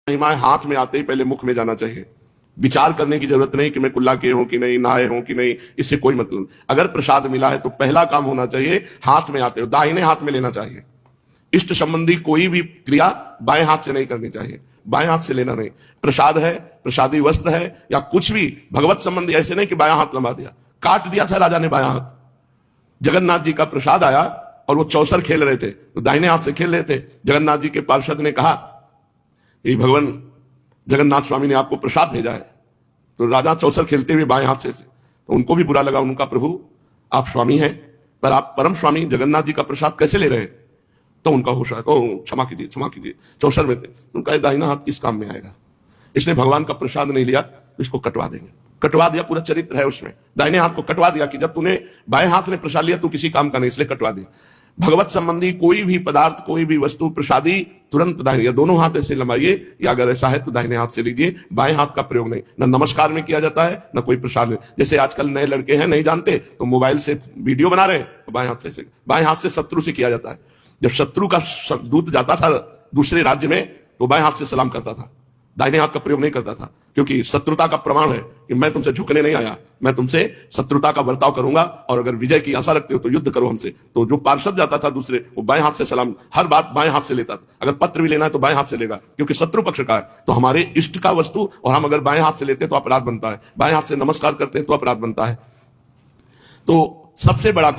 महिमाएं हाथ में आते ही पहले मुख में जाना चाहिए। विचार करने की जरूरत नहीं कि मैं कुल्ला किए हूं कि नहीं, नहाए हूं कि नहीं, इससे कोई मतलब नहीं। अगर प्रसाद मिला है तो पहला काम होना चाहिए हाथ में आते हो दाहिने हाथ में लेना चाहिए। इष्ट संबंधी कोई भी क्रिया बाएं हाथ से नहीं करनी चाहिए, बाएं हाथ से लेना नहीं। प्रसाद है, प्रसादी वस्त्र है या कुछ भी भगवत संबंधी, ऐसे नहीं कि बायां हाथ लंबा दिया, काट दिया था राजा ने बायां हाथ। जगन्नाथ जी का प्रसाद आया और वो चौसर खेल रहे थे तो दाहिने हाथ से खेल रहे थे। जगन्नाथ जी के पार्षद ने कहा ये भगवान जगन्नाथ स्वामी ने आपको प्रसाद भेजा है, तो राजा चौसर खेलते हुए बाएं हाथ से तो उनको भी बुरा लगा। उनका प्रभु आप स्वामी हैं पर आप परम स्वामी जगन्नाथ जी का प्रसाद कैसे ले रहे हैं? तो उनका होश आया, क्षमा कीजिए क्षमा कीजिए, चौसर में थे। उनका दाहिना हाथ किस काम में आएगा? इसने भगवान का प्रसाद नहीं लिया तो इसको कटवा देंगे। कटवा दिया, पूरा चरित्र है उसमें। दाहिने हाथ को कटवा दिया कि जब तूने बाएं हाथ ने प्रसाद लिया तू किसी काम का नहीं, इसलिए कटवा दिया। भगवत संबंधी कोई भी पदार्थ, कोई भी वस्तु प्रसादी तुरंत दाहिने या दोनों हाथ ऐसे लंबाइए, या अगर ऐसा है तो दाहिने हाथ से लीजिए। बाएं हाथ का प्रयोग नहीं, ना नमस्कार में किया जाता है ना कोई प्रसाद में। जैसे आजकल नए लड़के हैं नहीं जानते तो मोबाइल से वीडियो बना रहे हैं तो बाएं हाथ से शत्रु से किया जाता है। जब शत्रु का दूत जाता था दूसरे राज्य में तो बाएं हाथ से सलाम करता था, दाहिने हाथ का प्रयोग नहीं करता था, क्योंकि शत्रुता का प्रमाण है कि मैं तुमसे झुकने नहीं आया, मैं तुमसे शत्रुता का बर्ताव करूंगा और अगर विजय की आशा रखते हो तो युद्ध करो हमसे। तो जो पार्षद जाता था दूसरे, वो बाएं हाथ से सलाम, हर बात बाएं हाथ से लेता था। अगर पत्र भी लेना है तो बाएं हाथ से लेगा, क्योंकि शत्रु पक्ष का है। तो हमारे इष्ट का वस्तु और हम अगर बाएं हाथ से लेते हैं तो अपराध बनता है, बाएं हाथ से नमस्कार करते हैं तो अपराध बनता है। तो सबसे बड़ा